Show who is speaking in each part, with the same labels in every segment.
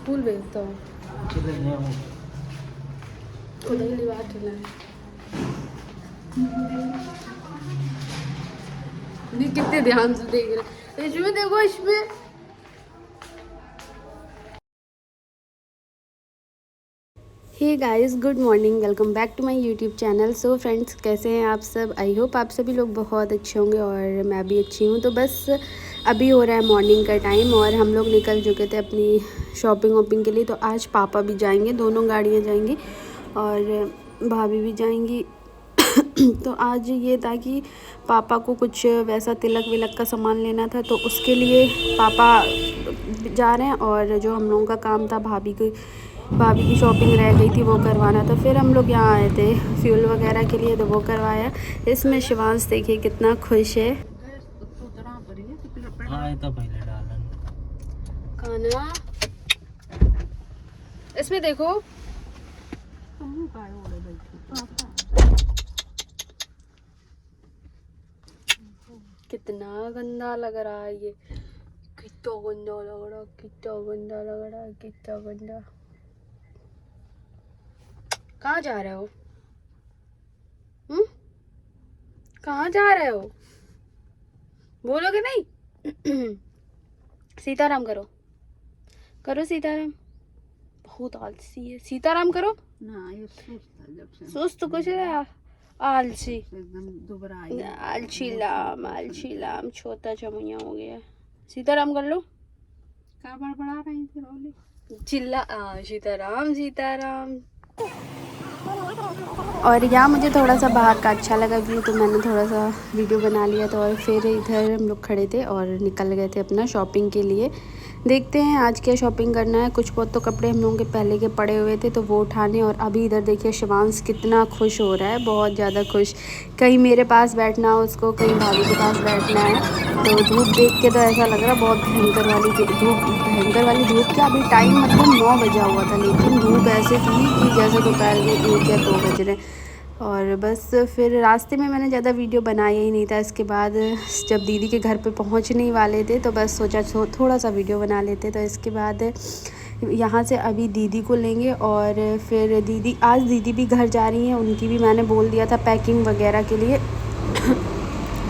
Speaker 1: फूल बेचता हूँ खुद ही बात है। नहीं कितने ध्यान से देख रहे इसमें, देखो इसमें। Hey guys, good morning, welcome back to my YouTube channel. So friends, कैसे हैं आप सब? आई होप आप सभी लोग बहुत अच्छे होंगे और मैं भी अच्छी हूँ। तो बस अभी हो रहा है मॉर्निंग का टाइम और हम लोग निकल चुके थे अपनी शॉपिंग वॉपिंग के लिए। तो आज पापा भी जाएंगे, दोनों गाड़ियाँ जाएंगी और भाभी भी जाएंगी। तो आज ये था कि पापा को कुछ वैसा तिलक विलक का सामान लेना था, तो उसके लिए पापा जा रहे हैं। और जो हम लोगों का काम था, भाभी की शॉपिंग रह गई थी, वो करवाना था। फिर हम लोग यहाँ आए थे फ्यूल वगैरह के लिए, तो वो करवाया। इसमें शिवांश देखिए कितना खुश है। खाना इसमें देखो, कितना गंदा लग रहा है ये। कितना गंदा लग रहा, कितना गंदा लग रहा, कितना गंदा। कहाँ जा रहे हो? कहाँ जा रहे हो? बोलोगे नहीं? सीताराम करो, करो सीताराम। बहुत आलसी है, सीताराम करो ना। ये सुस्त कुछ है, आलसी एकदम दुबरा। आलसी लाम छोटा चमुया हो गया। सीताराम कर लो। क्या बड़बड़ा रही थी रोली? चिल्ला सीताराम सीताराम। और यहाँ मुझे थोड़ा सा बाहर का अच्छा लगा व्यू, तो मैंने थोड़ा सा वीडियो बना लिया था। और फिर इधर हम लोग खड़े थे और निकल गए थे अपना शॉपिंग के लिए। देखते हैं आज क्या शॉपिंग करना है। कुछ बहुत तो कपड़े हम लोगों के पहले के पड़े हुए थे, तो वो उठाने। और अभी इधर देखिए शिवांश कितना खुश हो रहा है, बहुत ज़्यादा खुश। कहीं मेरे पास बैठना हो उसको, कहीं भाभी के पास बैठना है। तो धूप देख के तो ऐसा लग रहा है बहुत भयंकर वाली धूप। क्या अभी टाइम मतलब 9 बजा हुआ था, लेकिन धूप ऐसे थी कि जैसे दोपहर के 1 या 2 बज रहे। और बस फिर रास्ते में मैंने ज़्यादा वीडियो बनाया ही नहीं था। इसके बाद जब दीदी के घर पे पहुंचने ही वाले थे, तो बस सोचा थोड़ा सा वीडियो बना लेते। तो इसके बाद यहाँ से अभी दीदी को लेंगे और फिर आज दीदी भी घर जा रही हैं। उनकी भी मैंने बोल दिया था पैकिंग वगैरह के लिए।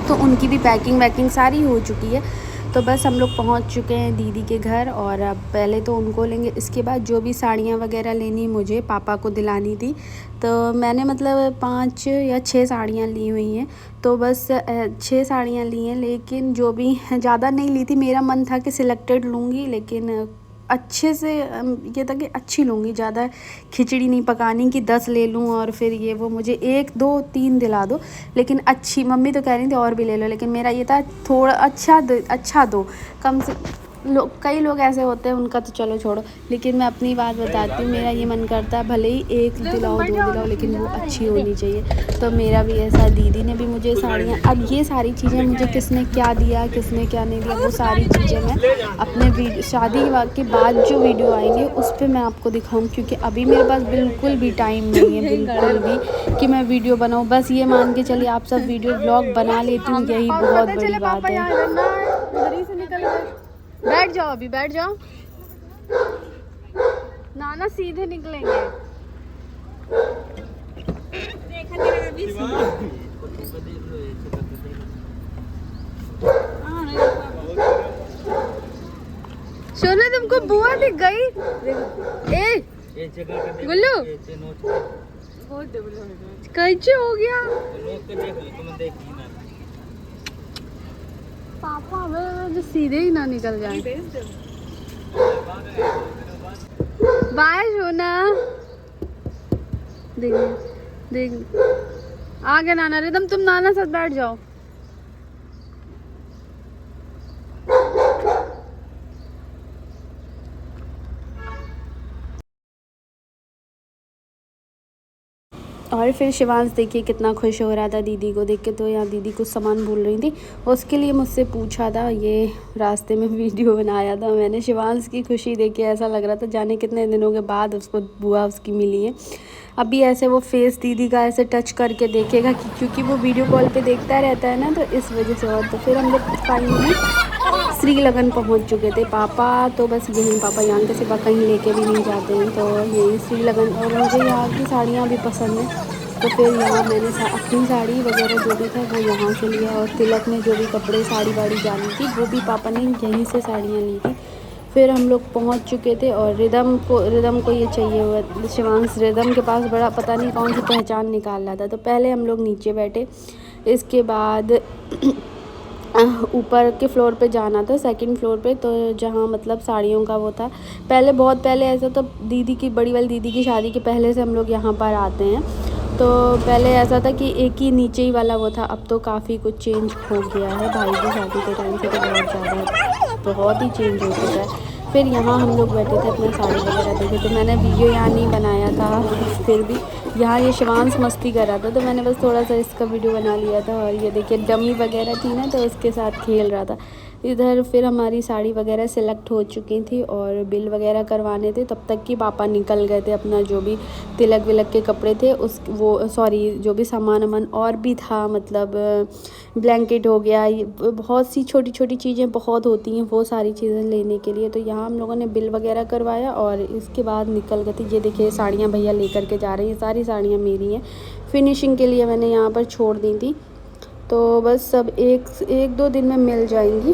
Speaker 1: तो उनकी भी पैकिंग वैकिंग सारी हो चुकी है। तो बस हम लोग पहुंच चुके हैं दीदी के घर। और अब पहले तो उनको लेंगे, इसके बाद जो भी साड़ियाँ वगैरह लेनी मुझे पापा को दिलानी थी। तो मैंने मतलब 5 या 6 साड़ियाँ ली हुई हैं। तो बस 6 साड़ियाँ ली हैं, लेकिन जो भी ज़्यादा नहीं ली थी। मेरा मन था कि सिलेक्टेड लूँगी, लेकिन अच्छे से ये था कि अच्छी लूँगी, ज़्यादा खिचड़ी नहीं पकानी कि 10 ले लूँ और फिर ये वो। मुझे 1 2 3 दिला दो, लेकिन अच्छी। मम्मी तो कह रही थी और भी ले लो, लेकिन मेरा ये था थोड़ा अच्छा दो कम से। कई लोग ऐसे होते हैं, उनका तो चलो छोड़ो, लेकिन मैं अपनी बात बताती हूँ। मेरा ये मन करता है भले ही 1 दिलाओ 2 दिलाओ, लेकिन वो अच्छी होनी चाहिए। तो मेरा भी ऐसा। दीदी ने भी मुझे साड़ियाँ, अब ये सारी चीज़ें मुझे किसने क्या दिया, किसने क्या नहीं दिया, वो सारी चीज़ें मैं अपने शादी के बाद जो वीडियो आएंगे उस पर मैं आपको दिखाऊँ। क्योंकि अभी मेरे पास बिल्कुल भी टाइम नहीं है, बिल्कुल भी, कि मैं वीडियो बनाऊँ। बस ये मान के चलिए आप सब वीडियो ब्लॉग बना लेती हूँ, यही बहुत बड़ी बात है। बैठ जाओ, अभी बैठ जाओ ना सीधे निकलेंगे। सोना तुमको बुआ दिख गई? ए गुल्लू कैसे हो गया पापा? जो सीधे ही ना निकल जाए। बाय सोना। देख आगे नाना रिदम, तुम नाना साथ बैठ जाओ। और फिर शिवांश देखिए कितना खुश हो रहा था दीदी को देख के। तो यहाँ दीदी कुछ सामान भूल रही थी, उसके लिए मुझसे पूछा था। ये रास्ते में वीडियो बनाया था मैंने। शिवांश की खुशी देख के ऐसा लग रहा था जाने कितने दिनों के बाद उसको बुआ उसकी मिली है। अभी ऐसे वो फेस दीदी का ऐसे टच करके देखेगा, क्योंकि वो वीडियो कॉल पे देखता रहता है ना, तो इस वजह से। और तो फिर हम लोग फाइनली श्रीलगन पहुंच चुके थे पापा। तो बस यहीं पापा यहाँ के सिवा कहीं लेके भी नहीं जाते हैं, तो यही श्रीलगन। और मुझे यहाँ की साड़ियाँ भी पसंद हैं, तो फिर यहाँ मैंने अपनी साड़ी वगैरह जो भी था वो यहाँ से लिया। और तिलक में जो भी कपड़े साड़ी वाड़ी जानी थी वो भी पापा ने यहीं से साड़ियाँ ली थी। फिर हम लोग पहुँच चुके थे और रिदम को ये चाहिए हुआ। शिवांश रिदम के पास बड़ा पता नहीं कौन सी पहचान निकाल रहा था, तो पहले हम लोग नीचे बैठे। इसके बाद ऊपर के फ्लोर पे जाना था, सेकंड फ्लोर पे, तो जहाँ मतलब साड़ियों का वो था। पहले बहुत पहले ऐसा तो दीदी की बड़ी वाली दीदी की शादी के पहले से हम लोग यहाँ पर आते हैं। तो पहले ऐसा था कि एक ही नीचे ही वाला वो था, अब तो काफ़ी कुछ चेंज हो गया है। भाई की शादी के टाइम से तो बहुत ही चेंज हो चुका है। फिर यहाँ हम लोग बैठे थे अपना साड़ी वगैरह देखे, तो मैंने वीडियो यहाँ नहीं बनाया था, फिर भी यहाँ ये शिवांश मस्ती कर रहा था तो मैंने बस थोड़ा सा इसका वीडियो बना लिया था। और ये देखिए डमी वगैरह थी ना, तो उसके साथ खेल रहा था इधर। फिर हमारी साड़ी वगैरह सिलेक्ट हो चुकी थी और बिल वगैरह करवाने थे, तब तक कि पापा निकल गए थे। अपना जो भी तिलक विलक के कपड़े थे जो भी सामान अमन और भी था, मतलब ब्लैंकेट हो गया, बहुत सी छोटी छोटी चीज़ें बहुत होती हैं वो सारी चीज़ें लेने के लिए। तो यहाँ हम लोगों ने बिल वगैरह करवाया और इसके बाद निकल गए थे। ये देखिए साड़ियाँ भैया लेकर के जा रही हैं, सारी साड़ियाँ मेरी हैं, फिनिशिंग के लिए मैंने यहाँ पर छोड़ दी थी। तो बस सब एक दो दिन में मिल जाएंगी।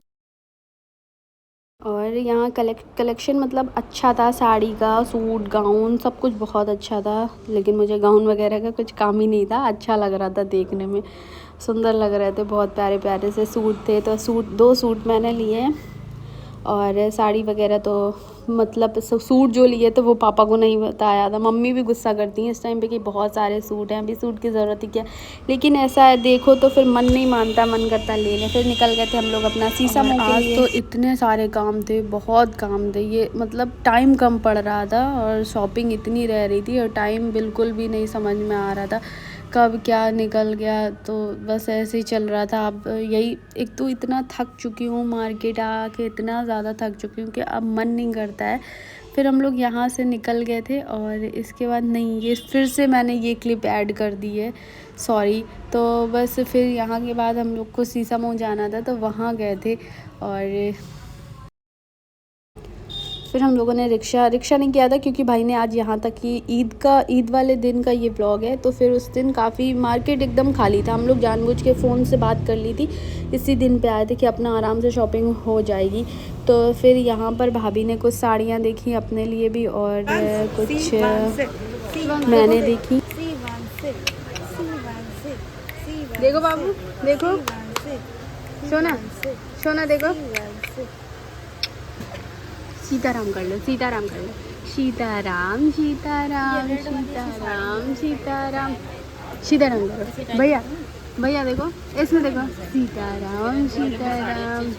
Speaker 1: और यहाँ कलेक्शन मतलब अच्छा था, साड़ी का, सूट, गाउन, सब कुछ बहुत अच्छा था। लेकिन मुझे गाउन वगैरह का कुछ काम ही नहीं था, अच्छा लग रहा था देखने में, सुंदर लग रहे थे, बहुत प्यारे प्यारे से सूट थे। तो दो सूट मैंने लिए हैं और साड़ी वगैरह तो मतलब सूट जो लिए तो वो पापा को नहीं बताया था। मम्मी भी गुस्सा करती हैं इस टाइम पे कि बहुत सारे सूट हैं, अभी सूट की ज़रूरत ही क्या। लेकिन ऐसा है, देखो तो फिर मन नहीं मानता, मन करता ले लें। फिर निकल गए थे हम लोग अपना शीशम के लिए। तो इतने सारे काम थे, बहुत काम थे, ये मतलब टाइम कम पड़ रहा था और शॉपिंग इतनी रह रही थी और टाइम बिल्कुल भी नहीं समझ में आ रहा था कब क्या निकल गया। तो बस ऐसे ही चल रहा था। अब यही, एक तो इतना थक चुकी हूँ, मार्केट आके इतना ज़्यादा थक चुकी हूँ कि अब मन नहीं करता है। फिर हम लोग यहाँ से निकल गए थे और इसके बाद नहीं, ये फिर से मैंने ये क्लिप ऐड कर दी है, सॉरी। तो बस फिर यहाँ के बाद हम लोग को शीशम जाना था, तो वहाँ गए थे। और फिर हम लोगों ने रिक्शा नहीं किया था क्योंकि भाई ने आज यहाँ तक कि ईद वाले दिन का ये ब्लॉग है, तो फिर उस दिन काफ़ी मार्केट एकदम खाली था। हम लोग जानबूझ के फ़ोन से बात कर ली थी, इसी दिन पे आए थे कि अपना आराम से शॉपिंग हो जाएगी। तो फिर यहाँ पर भाभी ने कुछ साड़ियाँ देखी अपने लिए भी और कुछ मैंने देखी। देखो बाबू, देखो सोना देखो, सीताराम कर लो, सीताराम कर लो, सीताराम सीताराम सीताराम सीताराम सीताराम करो। भैया देखो, इसमें देखो, सीताराम सीताराम।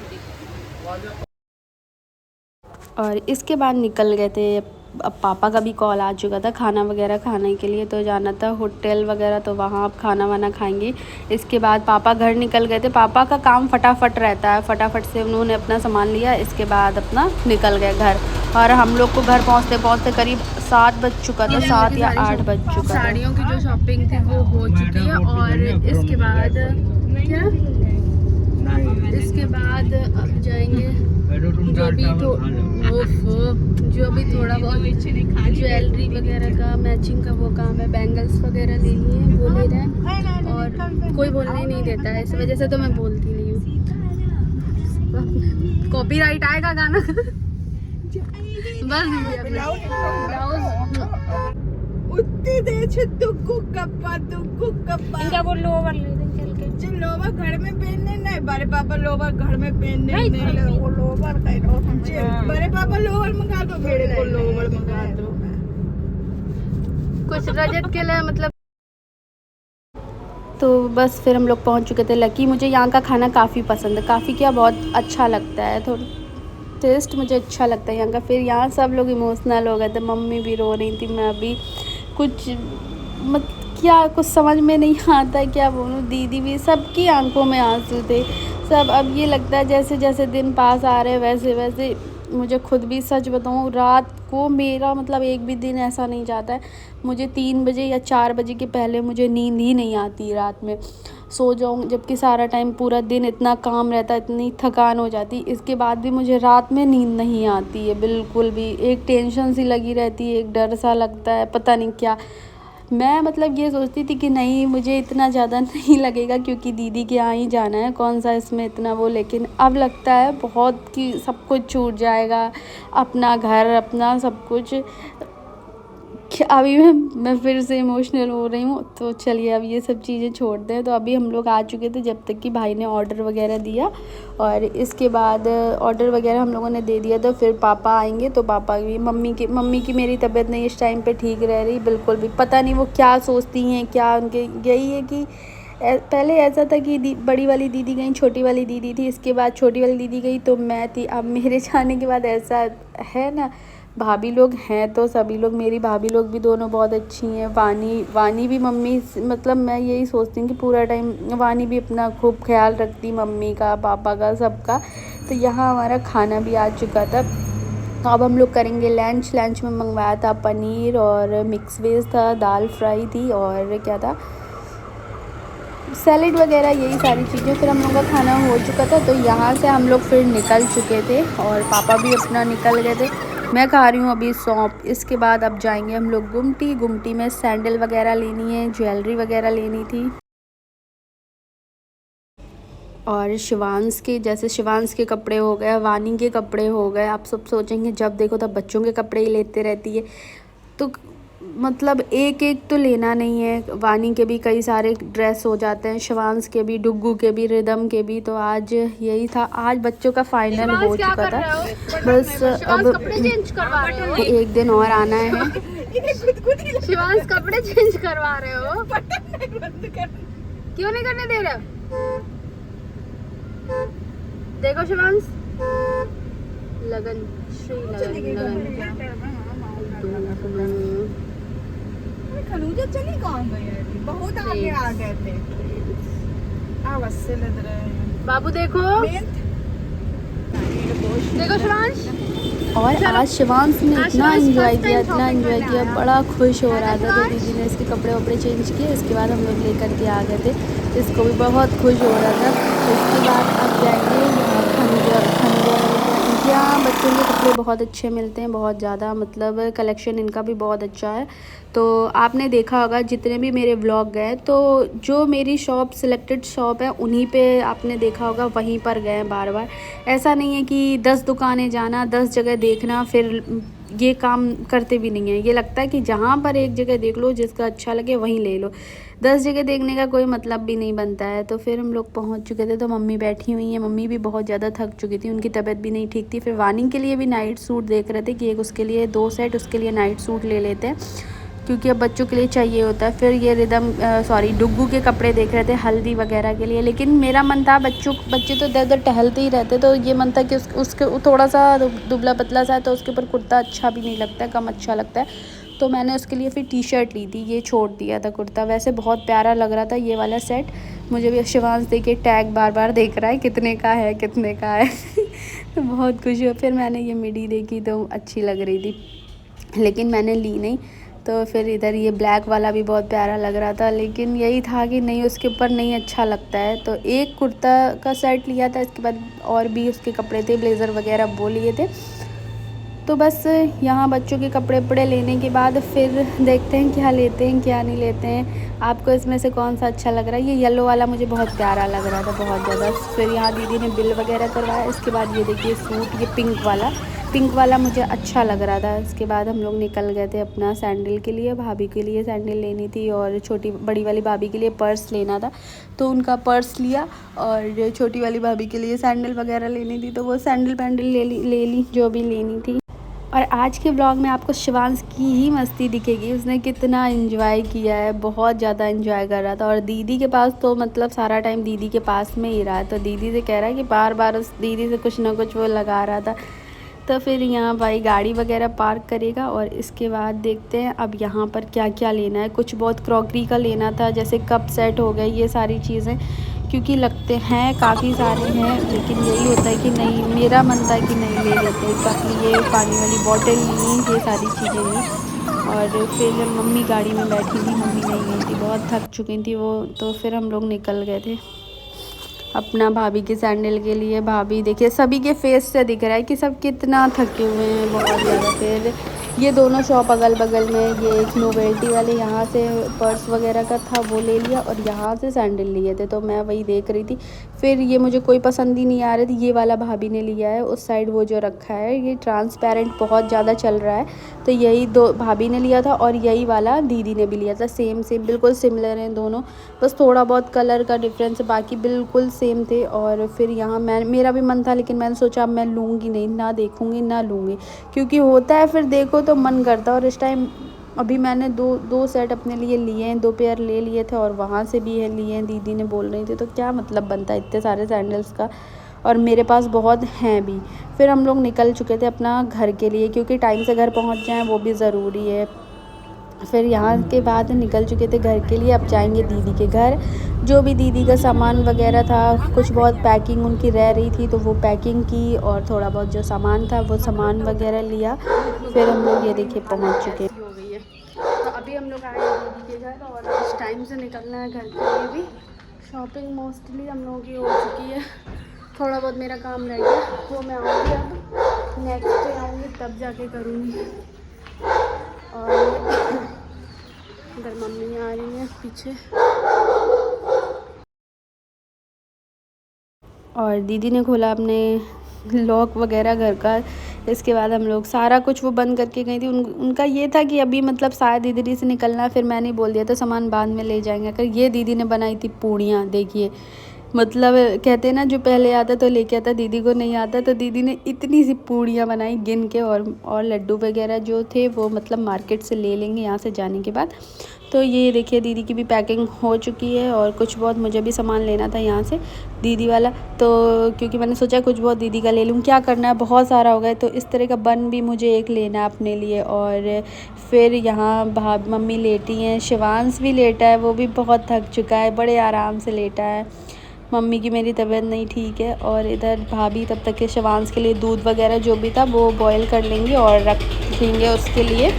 Speaker 1: और इसके बाद निकल गए थे। अब पापा का भी कॉल आ चुका था खाना वगैरह खाने के लिए, तो जाना था होटल वगैरह, तो वहाँ आप खाना वाना खाएंगे। इसके बाद पापा घर निकल गए थे। पापा का काम फटाफट रहता है, फटाफट से उन्होंने अपना सामान लिया, इसके बाद अपना निकल गए घर। और हम लोग को घर पहुँचते पहुँचते करीब 7 बज चुका था, 7 या 8 बज चुका था। साड़ियों की जो शॉपिंग थी वो हो चुकी है। और इसके बाद अब जाएंगे जो भी थोड़ा बहुत ज्वेलरी वगैरह का, मैचिंग का वो काम है, बैंगल्स वगैरह ले लिए, वो ले रहे हैं। और कोई बोलने नहीं देता है, इस वजह से तो मैं बोलती नहीं हूँ, कॉपीराइट आएगा गाना। बस इनका वो लोवर ले दें चल के, जो लोवर घर में पहनने नहीं, बड़े पापा लोवर घर में पहनने नहीं, वो लोवर बड़े पापा लोवर मंगा दो, मेरे को लोवर मंगा दो कुछ रजत के लिए मतलब। तो बस फिर हम लोग पहुंच चुके थे लकी। मुझे यहाँ का खाना काफ़ी पसंद है, काफ़ी क्या बहुत अच्छा लगता है, थोड़ा टेस्ट मुझे अच्छा लगता है यहाँ का। फिर यहाँ सब लोग इमोशनल हो गए थे, मम्मी भी रो रही थी, मैं भी कुछ क्या कुछ समझ में नहीं आता है क्या बोलूँ, दीदी भी, सबकी आंखों में आंसू थे सब। अब ये लगता है जैसे जैसे दिन पास आ रहे वैसे वैसे मुझे खुद भी, सच बताऊँ, रात वो मेरा मतलब एक भी दिन ऐसा नहीं जाता है मुझे 3 बजे या 4 बजे के पहले मुझे नींद ही नहीं आती रात में, सो जाऊँ, जबकि सारा टाइम पूरा दिन इतना काम रहता है, इतनी थकान हो जाती, इसके बाद भी मुझे रात में नींद नहीं आती है बिल्कुल भी। एक टेंशन सी लगी रहती है, एक डर सा लगता है, पता नहीं क्या। मैं मतलब ये सोचती थी कि नहीं मुझे इतना ज़्यादा नहीं लगेगा क्योंकि दीदी के यहाँ ही जाना है, कौन सा इसमें इतना वो, लेकिन अब लगता है बहुत कि सब कुछ छूट जाएगा, अपना घर, अपना सब कुछ। अभी मैं फिर से इमोशनल हो रही हूँ, तो चलिए अब ये सब चीज़ें छोड़ दें। तो अभी हम लोग आ चुके थे जब तक कि भाई ने ऑर्डर वगैरह दिया, और इसके बाद ऑर्डर वगैरह हम लोगों ने दे दिया, तो फिर पापा आएंगे। तो पापा भी, मम्मी की मेरी तबीयत नहीं इस टाइम पे ठीक रह रही बिल्कुल भी, पता नहीं वो क्या सोचती हैं, क्या उनके यही है कि पहले ऐसा था कि बड़ी वाली दीदी गई, छोटी वाली दीदी थी, इसके बाद छोटी वाली दीदी गई तो मैं थी, अब मेरे जाने के बाद ऐसा है ना। भाभी लोग हैं तो सभी लोग, मेरी भाभी लोग भी दोनों बहुत अच्छी हैं। वानी भी मम्मी, मतलब मैं यही सोचती हूँ कि पूरा टाइम वानी भी अपना खूब ख्याल रखती, मम्मी का, पापा का, सबका। तो यहाँ हमारा खाना भी आ चुका था, तो अब हम लोग करेंगे लंच में मंगवाया था पनीर और मिक्स वेज था, दाल फ्राई थी और क्या था, सैलेड वगैरह, यही सारी चीज़ें। फिर हम लोग का खाना हो चुका था, तो यहाँ से हम लोग फिर निकल चुके थे और पापा भी अपना निकल गए थे। मैं खा रही हूँ अभी सौंफ। इसके बाद अब जाएंगे हम लोग गुमटी में सैंडल वगैरह लेनी है, ज्वेलरी वगैरह लेनी थी। और शिवांश के कपड़े हो गए, वानी के कपड़े हो गए। आप सब सोचेंगे जब देखो तब बच्चों के कपड़े ही लेते रहती है, तो मतलब एक एक तो लेना नहीं है। वानी के भी कई सारे ड्रेस हो जाते हैं, शिवांश के भी, डुग्गू के भी, रिदम के भी। तो आज यही था, आज बच्चों का फाइनल हो चुका था, बस अब एक दिन और आना है।
Speaker 2: शिवांश कपड़े चेंज करवा रहे हो, क्यों नहीं करने दे रहे? देखो शिवांश, लगन श्री लगन
Speaker 3: खलूजा चली कहाँ गई है? बहुत आगे आ गए थे। से लग रहे हैं
Speaker 2: बाबू, देखो शिवांश।
Speaker 1: और आज शिवांश ने इतना एंजॉय किया, बड़ा खुश हो रहा था। तो दीदी ने इसके कपड़े वपड़े चेंज किए, इसके बाद हम लोग लेकर के आ गए थे, इसको भी बहुत खुश हो रहा था। इसके बाद अब जाएंगे यहाँ बच्चों के कपड़े बहुत अच्छे मिलते हैं, बहुत ज़्यादा, मतलब कलेक्शन इनका भी बहुत अच्छा है। तो आपने देखा होगा जितने भी मेरे व्लॉग गए, तो जो मेरी शॉप सिलेक्टेड शॉप है उन्हीं पे आपने देखा होगा, वहीं पर गए बार बार। ऐसा नहीं है कि 10 दुकानें जाना, 10 जगह देखना, फिर ये काम करते भी नहीं है। ये लगता है कि जहाँ पर एक जगह देख लो, जिसका अच्छा लगे वहीं ले लो, 10 जगह देखने का कोई मतलब भी नहीं बनता है। तो फिर हम लोग पहुँच चुके थे, तो मम्मी बैठी हुई हैं, मम्मी भी बहुत ज़्यादा थक चुकी थी, उनकी तबीयत भी नहीं ठीक थी। फिर वानी के लिए भी नाइट सूट देख रहे थे कि एक उसके लिए 2 सेट, उसके लिए नाइट सूट ले लेते हैं, क्योंकि अब बच्चों के लिए चाहिए होता है। फिर ये डुग्गू के कपड़े देख रहे थे हल्दी वगैरह के लिए, लेकिन मेरा मन था, बच्चे तो इधर उधर टहलते ही रहते, तो ये मन था कि उसके थोड़ा सा दुबला पतला सा है, तो उसके ऊपर कुर्ता अच्छा भी नहीं लगता है, कम अच्छा लगता है। तो मैंने उसके लिए फिर टी शर्ट ली थी, ये छोड़ दिया था कुर्ता। वैसे बहुत प्यारा लग रहा था ये वाला सेट, मुझे भी शिवांश देखे टैग बार बार देख रहा है कितने का है कितने का है तो बहुत खुश हुआ। फिर मैंने ये मिडी देखी तो अच्छी लग रही थी, लेकिन मैंने ली नहीं। तो फिर इधर ये ब्लैक वाला भी बहुत प्यारा लग रहा था, लेकिन यही था कि नहीं, उसके ऊपर नहीं अच्छा लगता है। तो एक कुर्ता का सेट लिया था, इसके बाद और भी उसके कपड़े थे, ब्लेज़र वगैरह वो लिए थे। तो बस यहाँ बच्चों के कपड़े वपड़े लेने के बाद फिर देखते हैं क्या लेते हैं क्या नहीं लेते हैं। आपको इसमें से कौन सा अच्छा लग रहा है? ये येलो वाला मुझे बहुत प्यारा लग रहा था, बहुत ज़्यादा। फिर यहाँ दीदी ने बिल वगैरह करवाया। इसके बाद ये देखिए सूट, ये पिंक वाला मुझे अच्छा लग रहा था। इसके बाद हम लोग निकल गए थे अपना सैंडल के लिए, भाभी के लिए सैंडल लेनी थी और बड़ी वाली भाभी के लिए पर्स लेना था, तो उनका पर्स लिया। और छोटी वाली भाभी के लिए सैंडल वगैरह लेनी थी, तो वो सैंडल पैंडल ले ली जो भी लेनी थी। और आज के ब्लॉग में आपको शिवांश की ही मस्ती दिखेगी, उसने कितना एंजॉय किया है, बहुत ज़्यादा एंजॉय कर रहा था। और दीदी के पास तो मतलब सारा टाइम दीदी के पास में ही रहा है, तो दीदी से कह रहा है कि बार बार उस दीदी से कुछ ना कुछ वो लगा रहा था। तो फिर यहाँ भाई गाड़ी वगैरह पार्क करेगा और इसके बाद देखते हैं अब यहाँ पर क्या क्या लेना है। कुछ बहुत क्रॉकरी का लेना था, जैसे कप सेट हो गए, ये सारी चीज़ें, क्योंकि लगते हैं काफ़ी सारे हैं, लेकिन यही होता है कि नहीं, मेरा मन था कि नहीं ले लेते, बाकी ये पानी वाली बॉटल ली, ये सारी चीज़ें ली। और फिर मम्मी गाड़ी में बैठी थी, मम्मी नहीं गई थी, बहुत थक चुकी थी वो, तो फिर हम लोग निकल गए थे अपना भाभी के सैंडल के लिए। भाभी देखिए सभी के फेस से दिख रहा है कि सब कितना थके हुए हैं, बहुत ज़्यादा। फिर ये दोनों शॉप अगल बगल में, ये एक नोवेल्टी वाले यहाँ से पर्स वगैरह का था वो ले लिया, और यहाँ से सैंडल लिए थे, तो मैं वही देख रही थी। फिर ये मुझे कोई पसंद ही नहीं आ रही थी, ये वाला भाभी ने लिया है उस साइड, वो जो रखा है ये ट्रांसपेरेंट बहुत ज़्यादा चल रहा है, तो यही दो भाभी ने लिया था, और यही वाला दीदी ने भी लिया था। सेम बिल्कुल सिमिलर हैं दोनों, बस थोड़ा बहुत कलर का डिफरेंस है, बाकी बिल्कुल सेम थे। और फिर यहाँ मेरा भी मन था, लेकिन मैंने सोचा अब मैं लूँगी नहीं, ना देखूँगी ना लूँगी, क्योंकि होता है फिर देखो तो मन करता है। और इस टाइम अभी मैंने दो सेट अपने लिए लिए हैं, 2 पेयर ले लिए थे, और वहाँ से भी है लिए हैं, दीदी ने बोल रही थी, तो क्या मतलब बनता है इतने सारे सैंडल्स का, और मेरे पास बहुत हैं भी। फिर हम लोग निकल चुके थे अपना घर के लिए, क्योंकि टाइम से घर पहुँच जाएँ वो भी ज़रूरी है। फिर यहाँ के बाद निकल चुके थे घर के लिए, अब जाएंगे दीदी के घर। जो भी दीदी का सामान वगैरह था, कुछ बहुत पैकिंग उनकी रह रही थी, तो वो पैकिंग की, और थोड़ा बहुत जो सामान था वो सामान वगैरह लिया। फिर हम लोग ये देखिए पहुँच चुके हो गई है, तो अभी हम लोग आए हैं दीदी के घर, और इस टाइम से निकलना है घर के लिए भी। शॉपिंग मोस्टली हम लोगों की हो चुकी है, थोड़ा बहुत मेरा काम रह गया, वो मैं आऊँगी अब नेक्स्ट डे आऊँगी तब जाके करूँगी। और इधर मम्मी आ रही है पीछे, और दीदी ने खोला अपने लॉक वगैरह घर का। इसके बाद हम लोग सारा कुछ वो बंद करके गई थी। उनका ये था कि अभी मतलब शायद इधर से निकलना, फिर मैंने बोल दिया था सामान बाद में ले जाएंगे। अगर ये दीदी ने बनाई थी पूड़ियाँ, देखिए मतलब कहते हैं ना जो पहले आता तो लेके आता, दीदी को नहीं आता, तो दीदी ने इतनी सी पूड़ियाँ बनाई गिन के, और लड्डू वगैरह जो थे वो मतलब मार्केट से ले लेंगे यहाँ से जाने के बाद। तो ये देखिए दीदी की भी पैकिंग हो चुकी है, और कुछ बहुत मुझे भी सामान लेना था यहाँ से दीदी वाला, तो क्योंकि मैंने सोचा कुछ बहुत दीदी का ले लूँ, क्या करना है बहुत सारा हो गया, तो इस तरह का बन भी मुझे एक लेना है अपने लिए। और फिर यहाँ मम्मी लेटी हैं, शिवांश भी लेटा है, वो भी बहुत थक चुका है, बड़े आराम से लेटा है। मम्मी की मेरी तबीयत नहीं ठीक है, और इधर भाभी तब तक के शिवांश के लिए दूध वगैरह जो भी था वो बॉईल कर लेंगे और रख देंगे उसके लिए,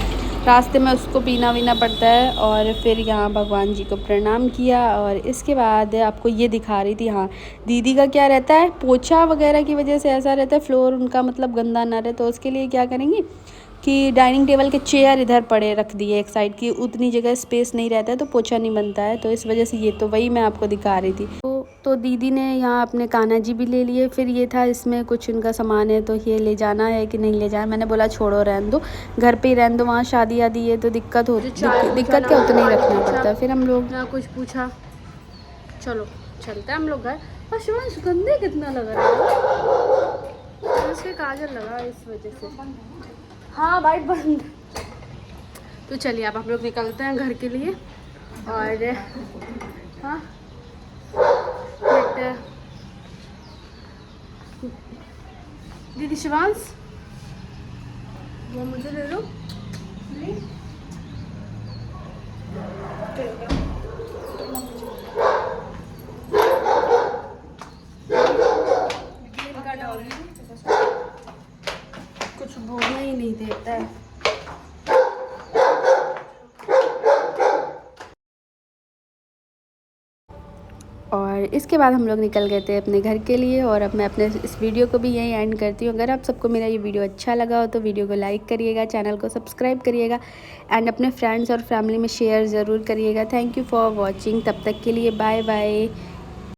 Speaker 1: रास्ते में उसको पीना वीना पड़ता है। और फिर यहाँ भगवान जी को प्रणाम किया, और इसके बाद आपको ये दिखा रही थी, हाँ दीदी का क्या रहता है, पोछा वगैरह की वजह से ऐसा रहता है फ्लोर उनका मतलब गंदा ना रहे, तो उसके लिए क्या करेंगे कि डाइनिंग टेबल के चेयर इधर पड़े रख दिए एक साइड की, उतनी जगह स्पेस नहीं रहता है तो पोछा नहीं बनता है, तो इस वजह से ये तो वही मैं आपको दिखा रही थी। तो दीदी ने यहाँ अपने कान्हा जी भी ले लिए। फिर ये था इसमें कुछ इनका सामान है, तो ये ले जाना है कि नहीं ले जाना, मैंने बोला छोड़ो रहने दो, घर पे ही रहने दो, वहाँ शादी आदि है तो दिक्कत दिक्कत क्या उतना ही रखना पड़ता है। फिर हम लोग ना कुछ पूछा, चलो चलते हैं हम लोग घर। और शिवांश गंदे कितना लग रहा है, इसके काजल लगा इस वजह से, हाँ भाई बंद। तो चलिए अब हम लोग निकलते हैं घर के लिए। और हाँ दीदी शिवांश वो मुझे ले लो, कुछ भोगना ही नहीं देता है। और इसके बाद हम लोग निकल गए थे अपने घर के लिए, और अब मैं अपने इस वीडियो को भी यहीं एंड करती हूँ। अगर आप सबको मेरा ये वीडियो अच्छा लगा हो तो वीडियो को लाइक करिएगा, चैनल को सब्सक्राइब करिएगा, एंड अपने फ्रेंड्स और फैमिली में शेयर ज़रूर करिएगा। थैंक यू फॉर वॉचिंग, तब तक के लिए बाय बाय।